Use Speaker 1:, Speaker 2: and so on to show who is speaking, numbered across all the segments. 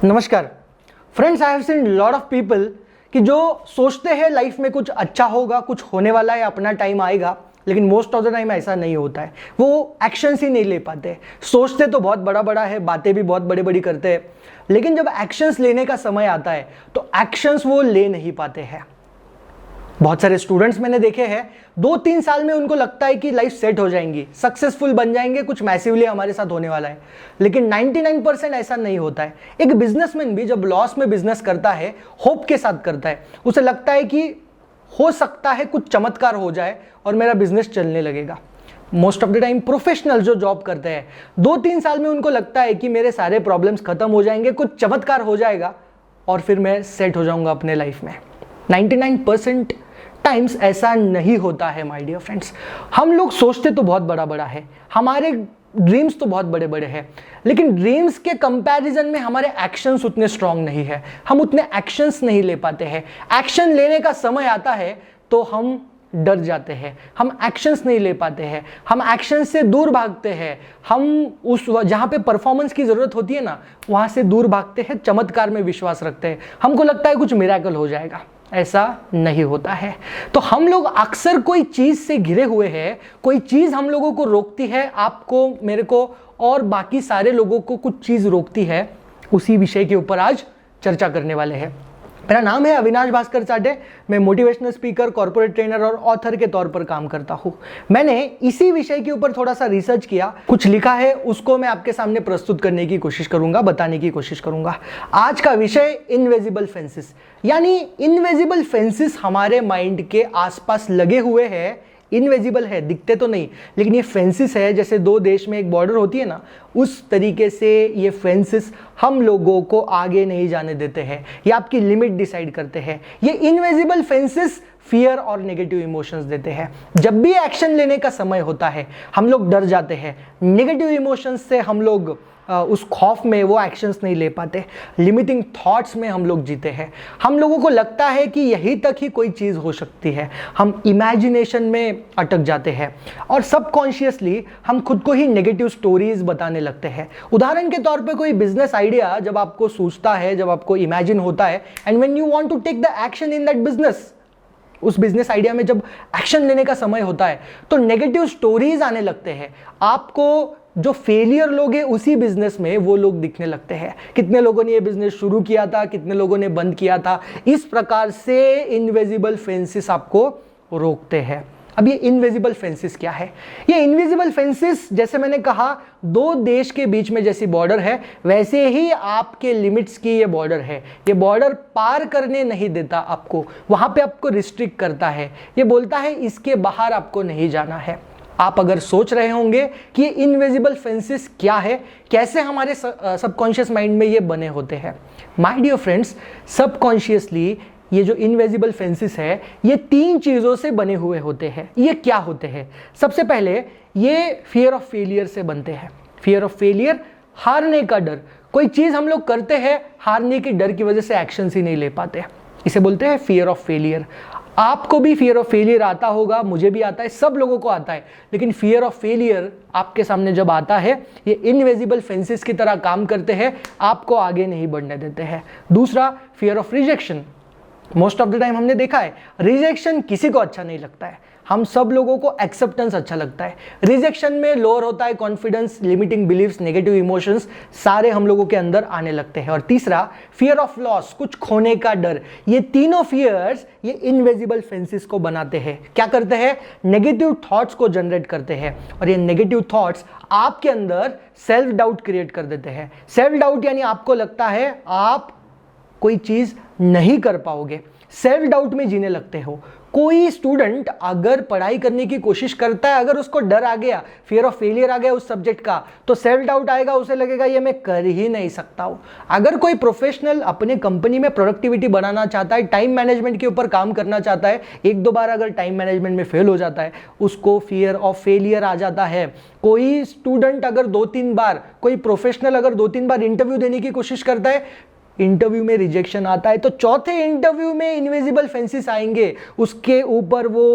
Speaker 1: नमस्कार friends, I have seen lot of people कि जो सोचते हैं लाइफ में कुछ अच्छा होगा, कुछ होने वाला है, अपना टाइम आएगा, लेकिन मोस्ट ऑफ द टाइम ऐसा नहीं होता है। वो एक्शंस ही नहीं ले पाते। सोचते तो बहुत बड़ा बड़ा है, बातें भी बहुत बड़ी बड़ी करते हैं, लेकिन जब एक्शंस लेने का समय आता है तो एक्शंस वो ले नहीं पाते हैं। बहुत सारे स्टूडेंट्स मैंने देखे हैं 2-3 साल में उनको लगता है कि लाइफ सेट हो जाएंगी, सक्सेसफुल बन जाएंगे, कुछ मैसिवली हमारे साथ होने वाला है, लेकिन 99% ऐसा नहीं होता है। एक बिजनेसमैन भी जब लॉस में बिजनेस करता है, होप के साथ करता है, उसे लगता है कि हो सकता है कुछ चमत्कार हो जाए और मेरा बिजनेस चलने लगेगा। Most of the time professional जो जॉब करते हैं 2-3 साल में उनको लगता है कि मेरे सारे प्रॉब्लम्स खत्म हो जाएंगे, कुछ चमत्कार हो जाएगा और फिर मैं सेट हो जाऊंगा अपने लाइफ में। 99% टाइम्स ऐसा नहीं होता है माय डियर फ्रेंड्स। हम लोग सोचते तो बहुत बड़ा बड़ा है, हमारे ड्रीम्स तो बहुत बड़े बड़े हैं, लेकिन ड्रीम्स के कंपैरिजन में हमारे एक्शंस उतने स्ट्रांग नहीं है। हम उतने एक्शंस नहीं ले पाते हैं। एक्शन लेने का समय आता है तो हम डर जाते हैं, हम एक्शंस नहीं ले पाते हैं, हम एक्शंस से दूर भागते हैं। हम उस जहाँ पे परफॉर्मेंस की ज़रूरत होती है ना, वहाँ से दूर भागते हैं, चमत्कार में विश्वास रखते हैं। हमको लगता है कुछ मिरेकल हो जाएगा, ऐसा नहीं होता है। तो हम लोग अक्सर कोई चीज़ से घिरे हुए हैं, कोई चीज़ हम लोगों को रोकती है, आपको, मेरे को और बाकी सारे लोगों को कुछ चीज़ रोकती है। उसी विषय के ऊपर आज चर्चा करने वाले हैं। मेरा नाम है अविनाश भास्कर चाटे। मैं मोटिवेशनल स्पीकर, कॉर्पोरेट ट्रेनर और ऑथर के तौर पर काम करता हूँ। मैंने इसी विषय के ऊपर थोड़ा सा रिसर्च किया, कुछ लिखा है, उसको मैं आपके सामने प्रस्तुत करने की कोशिश करूंगा, बताने की कोशिश करूंगा। आज का विषय इनविजिबल फेंसेस, यानी इनविजिबल फेंसेस हमारे माइंड के आसपास लगे हुए हैं। इनविजिबल है, दिखते तो नहीं, लेकिन ये फेंसेस है। जैसे दो देश में एक बॉर्डर होती है ना, उस तरीके से ये फेंसेस हम लोगों को आगे नहीं जाने देते हैं, ये आपकी लिमिट डिसाइड करते हैं। ये इनविजिबल फेंसेस फियर और नेगेटिव इमोशंस देते हैं। जब भी एक्शन लेने का समय होता है हम लोग डर जाते हैं, नेगेटिव इमोशंस से हम लोग उस खौफ में वो एक्शंस नहीं ले पाते, लिमिटिंग थॉट्स में हम लोग जीते हैं। हम लोगों को लगता है कि यहीं तक ही कोई चीज़ हो सकती है, हम इमेजिनेशन में अटक जाते हैं और सबकॉन्शियसली हम खुद को ही नेगेटिव स्टोरीज बताने लगते हैं। उदाहरण के तौर पे कोई बिजनेस आइडिया जब आपको सूझता है, जब आपको इमेजिन होता है, and when you want to take the action in that business, उस बिजनेस आइडिया में जब एक्शन लेने का समय होता है तो नेगेटिव स्टोरीज आने लगते हैं। आपको जो फेलियर लोग हैं उसी बिजनेस में वो लोग दिखने लगते हैं। कितने लोगों ने ये बिजनेस शुरू किया था, कितने लोगों ने बंद किया था। इस प्रकार से इनविजिबल फेंसेस आपको रोकते हैं। अब ये इनविजिबल फेंसेस क्या है? ये इनविजिबल फेंसेस, जैसे मैंने कहा, दो देश के बीच में जैसी बॉर्डर है, वैसे ही आपके लिमिट्स की ये बॉर्डर है। ये बॉर्डर पार करने नहीं देता आपको, वहां पे आपको रिस्ट्रिक्ट करता है। ये बोलता है इसके बाहर आपको नहीं जाना है। आप अगर सोच रहे होंगे कि ये इनविजिबल फेंसेस क्या है, कैसे हमारे सबकॉन्शियस माइंड में ये बने होते हैं। माय डियर फ्रेंड्स, सबकॉन्शियसली ये जो इनविजिबल फेंसेस है ये 3 चीज़ों से बने हुए होते हैं। ये क्या होते हैं? सबसे पहले ये फियर ऑफ फेलियर से बनते हैं। फियर ऑफ फेलियर, हारने का डर। कोई चीज़ हम लोग करते हैं, हारने के डर की वजह से एक्शन ही नहीं ले पाते, इसे बोलते हैं फियर ऑफ फेलियर। आपको भी फियर ऑफ फेलियर आता होगा, मुझे भी आता है, सब लोगों को आता है, लेकिन फियर ऑफ फेलियर आपके सामने जब आता है, ये इनविजिबल फेंसेस की तरह काम करते हैं, आपको आगे नहीं बढ़ने देते हैं। दूसरा, fear of rejection. Most of the time हमने देखा है रिजेक्शन किसी को अच्छा नहीं लगता है, हम सब लोगों को एक्सेप्टेंस अच्छा लगता है। रिजेक्शन में लोअर होता है confidence, limiting beliefs, negative emotions सारे हम लोगों के अंदर आने लगते हैं। और तीसरा, फियर ऑफ लॉस, कुछ खोने का डर। ये तीनों फियर्स ये इनविजिबल फेंसेस को बनाते हैं। क्या करते हैं? नेगेटिव थॉट्स को जनरेट करते हैं, और ये नेगेटिव थॉट्स आपके अंदर सेल्फ डाउट क्रिएट कर देते हैं। सेल्फ डाउट यानी आपको लगता है आप कोई चीज नहीं कर पाओगे, सेल्फ डाउट में जीने लगते हो। कोई स्टूडेंट अगर पढ़ाई करने की कोशिश करता है, अगर उसको डर आ गया, फियर ऑफ फेलियर आ गया उस सब्जेक्ट का, तो सेल्फ डाउट आएगा, उसे लगेगा ये मैं कर ही नहीं सकता हूं। अगर कोई प्रोफेशनल अपने कंपनी में प्रोडक्टिविटी बढ़ाना चाहता है, टाइम मैनेजमेंट के ऊपर काम करना चाहता है, 1-2 बार अगर टाइम मैनेजमेंट में फेल हो जाता है, उसको फियर ऑफ फेलियर आ जाता है। कोई स्टूडेंट अगर 2-3 बार, कोई प्रोफेशनल अगर 2-3 बार इंटरव्यू देने की कोशिश करता है, इंटरव्यू में रिजेक्शन आता है, तो चौथे इंटरव्यू में इनविजिबल फेंसेस आएंगे, उसके ऊपर वो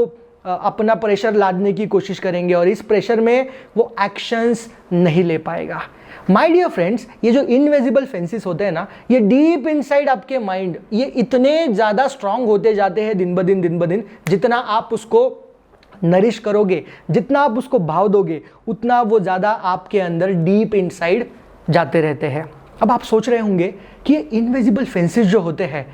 Speaker 1: अपना प्रेशर लादने की कोशिश करेंगे और इस प्रेशर में वो एक्शंस नहीं ले पाएगा। माय डियर फ्रेंड्स, ये जो इनविजिबल फेंसेस होते हैं ना, ये डीप इनसाइड आपके माइंड ये इतने ज़्यादा स्ट्रांग होते जाते हैं दिन ब दिन, जितना आप उसको नरिश करोगे, जितना आप उसको भाव दोगे, उतना वो ज़्यादा आपके अंदर डीप इनसाइड जाते रहते हैं। अब आप सोच रहे होंगे कि ये इनविजिबल फेंसेस जो होते हैं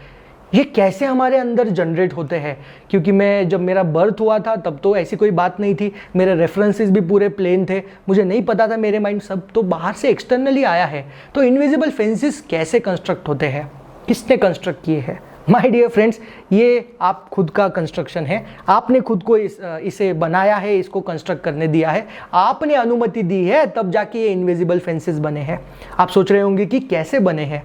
Speaker 1: ये कैसे हमारे अंदर जनरेट होते हैं, क्योंकि मैं जब मेरा बर्थ हुआ था तब तो ऐसी कोई बात नहीं थी, मेरे रेफरेंसेस भी पूरे प्लेन थे, मुझे नहीं पता था, मेरे माइंड सब तो बाहर से एक्सटर्नली आया है। तो इनविजिबल फेंसेस कैसे कंस्ट्रक्ट होते हैं, किसने कंस्ट्रक्ट किए हैं? माय डियर फ्रेंड्स, ये आप खुद का कंस्ट्रक्शन है, आपने खुद को इसे बनाया है, इसको कंस्ट्रक्ट करने दिया है, आपने अनुमति दी है, तब जाके ये इनविजिबल फेंसेस बने हैं। आप सोच रहे होंगे कि कैसे बने हैं।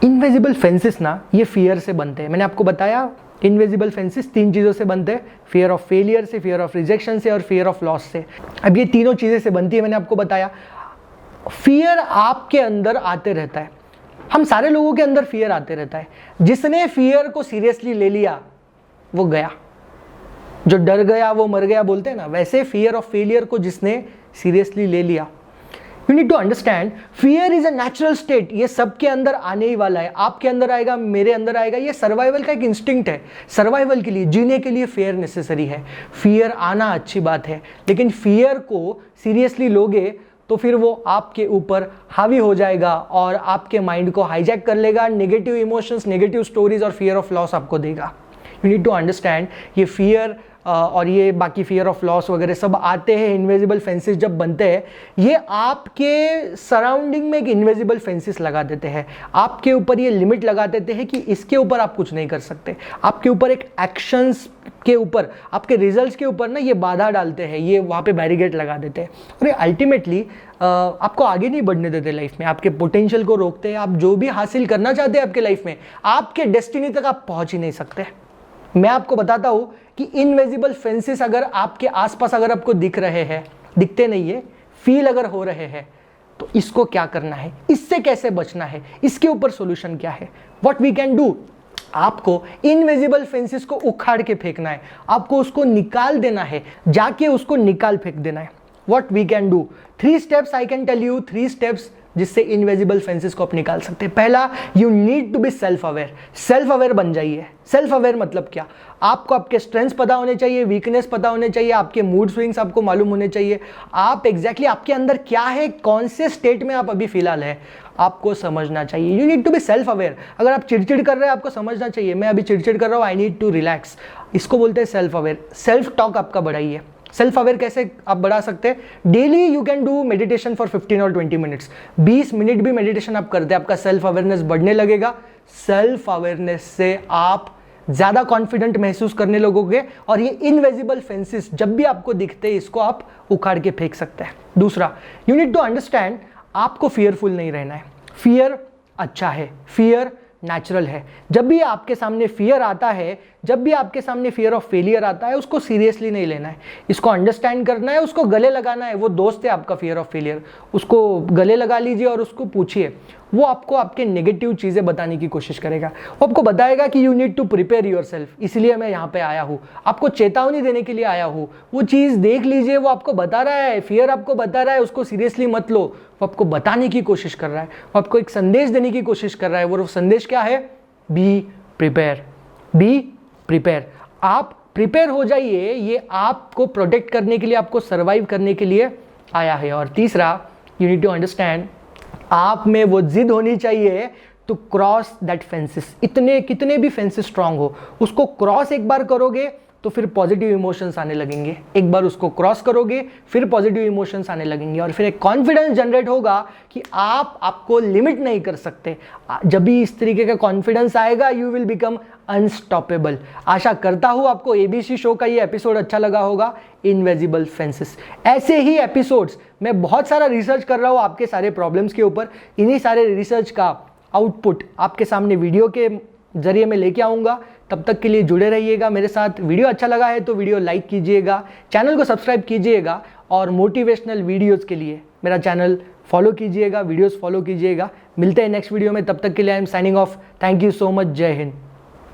Speaker 1: इनविजिबल फेंसेस ना ये फियर से बनते हैं। मैंने आपको बताया इनविजिबल फेंसेस 3 चीज़ों से बनते हैं, फियर ऑफ फेलियर से, फियर ऑफ रिजेक्शन से और फियर ऑफ लॉस से। अब ये तीनों चीज़ें से बनती है, मैंने आपको बताया। फियर आपके अंदर आते रहता है, हम सारे लोगों के अंदर फियर आते रहता है। जिसने फियर को सीरियसली ले लिया वो गया, जो डर गया वो मर गया बोलते हैं ना, वैसे फियर ऑफ फेलियर को जिसने सीरियसली ले लिया। You need to understand fear is a natural state, ये सबके अंदर आने ही वाला है, आपके अंदर आएगा, मेरे अंदर आएगा। ये सर्वाइवल का एक इंस्टिंक्ट है, सर्वाइवल के लिए, जीने के लिए फियर नेसेसरी है। फियर आना अच्छी बात है, लेकिन फियर को सीरियसली लोगे तो फिर वो आपके ऊपर हावी हो जाएगा और आपके माइंड को हाईजैक कर लेगा, नेगेटिव इमोशंस, नेगेटिव स्टोरीज और फियर ऑफ लॉस आपको देगा। यू नीड टू अंडरस्टैंड ये फियर और ये बाकी फियर ऑफ लॉस वगैरह सब आते हैं, इनविजिबल फेंसेस जब बनते हैं, ये आपके सराउंडिंग में एक इनविजिबल फेंसेस लगा देते हैं, आपके ऊपर ये लिमिट लगा देते हैं कि इसके ऊपर आप कुछ नहीं कर सकते, आपके ऊपर एक एक्शंस के ऊपर, आपके रिजल्ट्स के ऊपर ना ये बाधा डालते हैं, ये वहाँ पे बैरिकेड लगा देते हैं और ये अल्टीमेटली आपको आगे नहीं बढ़ने देते लाइफ में, आपके पोटेंशियल को रोकते हैं। आप जो भी हासिल करना चाहते हैं आपके लाइफ में, आपके डेस्टिनी तक आप पहुँच ही नहीं सकते। मैं आपको बताता हूं कि इनविजिबल फेंसेस अगर आपके आसपास अगर आपको दिख रहे हैं, दिखते नहीं है, फील अगर हो रहे हैं, तो इसको क्या करना है, इससे कैसे बचना है, इसके ऊपर सॉल्यूशन क्या है, व्हाट वी कैन डू। आपको इनविजिबल फेंसेस को उखाड़ के फेंकना है, आपको उसको निकाल देना है, जाके उसको निकाल फेंक देना है। What we can do, 3 steps I can tell you, 3 steps जिससे इनविजिबल फेंसेस को आप निकाल सकते हैं। पहला, you need to be self aware, self aware बन जाइए। सेल्फ अवेयर मतलब क्या, आपको आपके स्ट्रेंथ्स पता होने चाहिए, वीकनेस पता होने चाहिए, आपके मूड स्विंग्स आपको मालूम होने चाहिए, आप एग्जैक्टली आपके अंदर क्या है, कौन से स्टेट में आप अभी फिलहाल है, आपको समझना चाहिए। You need to be self aware. अगर आप चिड़चिड़ कर रहे हैं, आपको समझना चाहिए मैं अभी चिड़चिड़ कर रहा हूँ, आई नीड टू रिलैक्स, इसको बोलते हैं सेल्फ अवेयर। सेल्फ टॉक आपका बढ़ाइए। सेल्फ अवेयर कैसे आप बढ़ा सकते हैं, daily you can do meditation for 15 और 20 मिनट्स, 20 मिनट भी मेडिटेशन आप करते हैं, आपका सेल्फ अवेयरनेस बढ़ने लगेगा। सेल्फ अवेयरनेस से आप ज़्यादा कॉन्फिडेंट महसूस करने लगोगे और ये इनविजिबल फेंसेस जब भी आपको दिखते हैं, इसको आप उखाड़ के फेंक सकते हैं। दूसरा, यू नीड टू अंडरस्टैंड आपको फियरफुल नहीं रहना है। फियर अच्छा है, फियर नेचुरल है। जब भी आपके सामने फियर आता है, जब भी आपके सामने फियर ऑफ फेलियर आता है, उसको सीरियसली नहीं लेना है, इसको अंडरस्टैंड करना है, उसको गले लगाना है। वो दोस्त है आपका फियर ऑफ फेलियर, उसको गले लगा लीजिए और उसको पूछिए, वो आपको आपके नेगेटिव चीज़ें बताने की कोशिश करेगा, वो आपको बताएगा कि you need to prepare yourself, इसलिए मैं यहाँ पे आया हूँ, आपको चेतावनी देने के लिए आया हूँ। वो चीज़ देख लीजिए, वो आपको बता रहा है, फियर आपको बता रहा है, उसको सीरियसली मत लो, वो आपको बताने की कोशिश कर रहा है, वो आपको एक संदेश देने की कोशिश कर रहा है। वो संदेश क्या है, बी प्रिपेयर, बी प्रिपेयर। आप प्रिपेयर हो जाइए, ये आपको प्रोटेक्ट करने के लिए, आपको सर्वाइव करने के लिए आया है। और तीसरा, यू नीड टू अंडरस्टैंड, आप में वो जिद होनी चाहिए टू क्रॉस दैट फेंसेस। इतने कितने भी फेंसेस स्ट्रांग हो, उसको क्रॉस एक बार करोगे तो फिर पॉजिटिव इमोशंस आने लगेंगे, एक बार उसको क्रॉस करोगे फिर पॉजिटिव इमोशंस आने लगेंगे और फिर एक कॉन्फिडेंस जनरेट होगा कि आपको लिमिट नहीं कर सकते। जब भी इस तरीके का कॉन्फिडेंस आएगा, यू विल बिकम अनस्टॉपेबल। आशा करता हूँ आपको एबीसी शो का ये एपिसोड अच्छा लगा होगा, इनविजिबल फेंसेस। ऐसे ही एपिसोड्स मैं बहुत सारा रिसर्च कर रहा हूँ आपके सारे प्रॉब्लम्स के ऊपर, इन्हीं सारे रिसर्च का आउटपुट आपके सामने वीडियो के जरिए मैं लेके आऊँगा। तब तक के लिए जुड़े रहिएगा मेरे साथ। वीडियो अच्छा लगा है तो वीडियो लाइक कीजिएगा, चैनल को सब्सक्राइब कीजिएगा और मोटिवेशनल वीडियोज़ के लिए मेरा चैनल फॉलो कीजिएगा, वीडियोज़ फॉलो कीजिएगा। मिलते हैं नेक्स्ट वीडियो में, तब तक के लिए I am signing off. Thank you so much, जय हिंद।